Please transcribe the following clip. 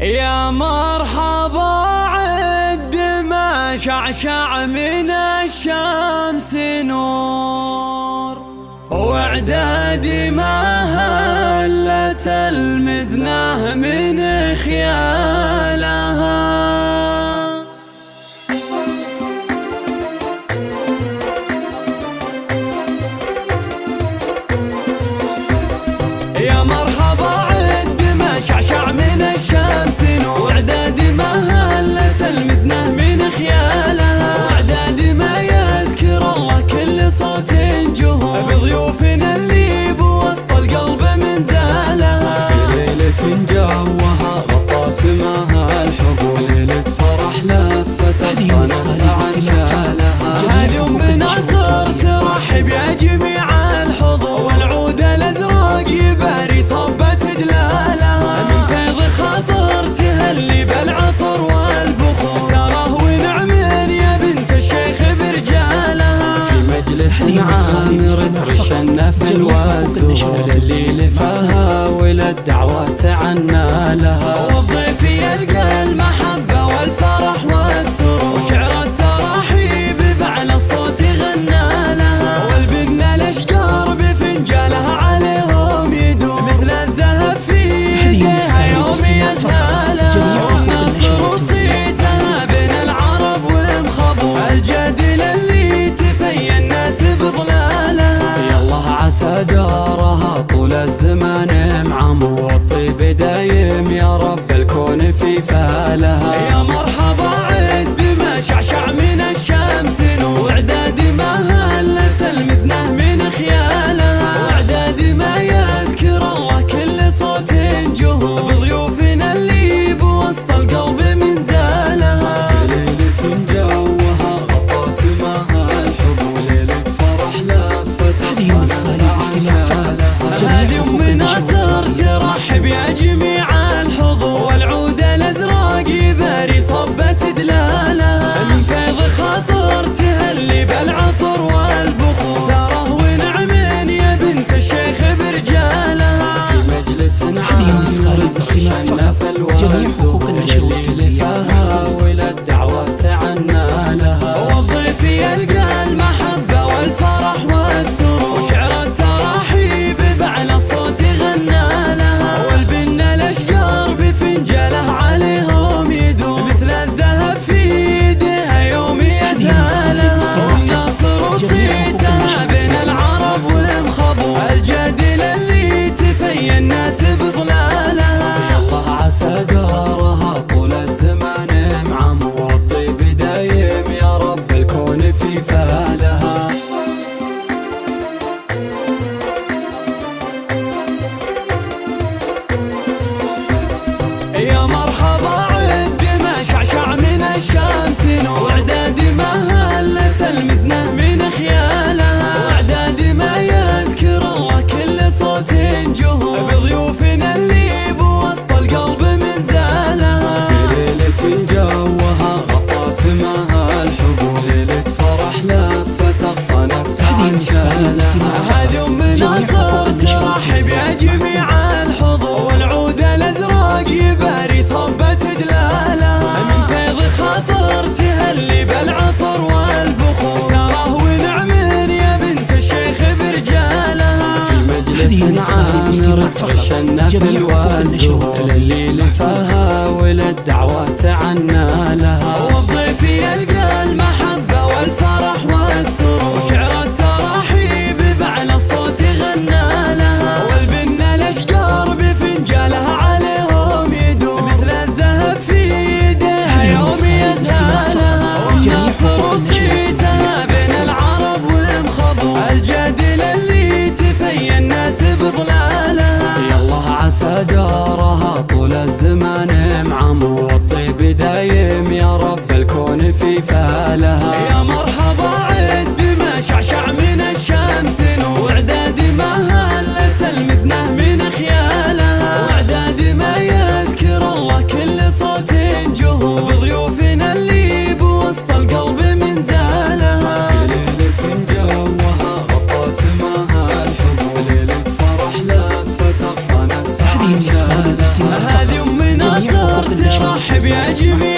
يا مرحبا عد ما شعشع من الشمس نور، واعدادي ما هلت المزنه من خيالها. يا مرحبا عد ما شعشع من الشمس نور، واعدادي ما هلت المزنه من خيالها. واعدادي ما يذكر الله كل صوت جهور، بضيوفنا اللي بوسط القلب من زالها. في ليلة جوها غطى سماها الحب، وليلة فرح لفت أغصان السعد شالها. هذه أم ناصر ترحب يا جميع الحضور، والعود الأزرق يباري صبة دلالها. من فيض خاطر تهلي بالعطر والبخور، ساره ونعم يا بنت الشيخ برجالها. في مجلس عامر ترش النفل والزهور، اللي لفاها وللدعوة عنا لها. والضيف يلقى المحبة والفرح والسرور، وشعر التراحيب بعلى الصوت غنى لها. والبن الأشجار بفنجالها عليهم يدور، مثل الذهب في يديها يوم يزهالها. وناصر وصيتها بين العرب والمخبور، الجدل اللي تفي الناس بظلالها. يالله عسى دارها طول الزمان معمر، والطيب دايم يا رب الكون في فالها. يا مرحبا عد ما شعشع من الشمس نور، واعدادي ما هلت المزنه من خيالها. واعدادي ما يذكر الله كل صوت جهور، بضيوفنا اللي بوسط القلب من زالها. في ليلة جوها غطى سماها الحب، وليلة فرح لفت أغصان السعد شالها. هذه أم ناصر ترحب يا جميع الحضور، والعود الأزرق يباري صبة دلالها. من فيض خاطر تهلي بالعطر والبخور، ساره ونعم يا بنت الشيخ برجالها. في مجلس عامر ترش النفل والزهور، اللي لفاها وللدعوة عنا لها. والضيف يلقى المحبة والفرح والسرور، وشعر التراحيب بعلى الصوت غنى لها. والبن الأشجار بفنجالها عليهم يدور، مثل الذهب في يديها يوم يزهالها. وناصر وصيتها بين العرب والمخبور، الجدل اللي تفي الناس بظلالها. يالله عسى دارها طول الزمان معمر، والطيب دايم يا رب الكون في فالها. يا مرحبا عد ما شعشع من الشمس نور، واعدادي ما هلت المزنه من خيالها. واعدادي ما يذكر الله كل صوت جهور، بضيوفنا اللي بوسط القلب من زالها. في ليلة جوها غطى سماها الحب، وليلة فرح لفت أغصان السعد شالها. هذه أم ناصر ترحب يا جميع الحضور، والعود الأزرق يباري صبة دلالها. من فيض خاطر تهلي بالعطر والبخور، ساره ونعم يا بنت الشيخ برجالها. في مجلس عامر ترش النفل والزهور، اللي لفاها وللدعوة عنا لها. والضيف يلقى المحبة والفرح والسرور، وشعر التراحيب بعلى الصوت غنى لها. والبن الأشجار بفنجالها عليهم يدور، مثل الذهب في يديها يوم يزهالها. وناصر وصيتها بين العرب والمخبور، الجدل اللي تفي الناس بظلالها. يالله عسى دارها طول الزمان معمر، والطيب دايم يا رب الكون في فالها. يا مرحبا عد ما شعشع من الشمس نور، واعدادي ما هلت المزنه من خيالها. واعدادي ما يذكر الله كل صوت جهور، بضيوفنا اللي بوسط القلب من زالها. في ليلة جوها غطى سماها الحب، وليلة فرح لفت أغصان السعد شالها. هذه أم ناصر مرحب يا جميل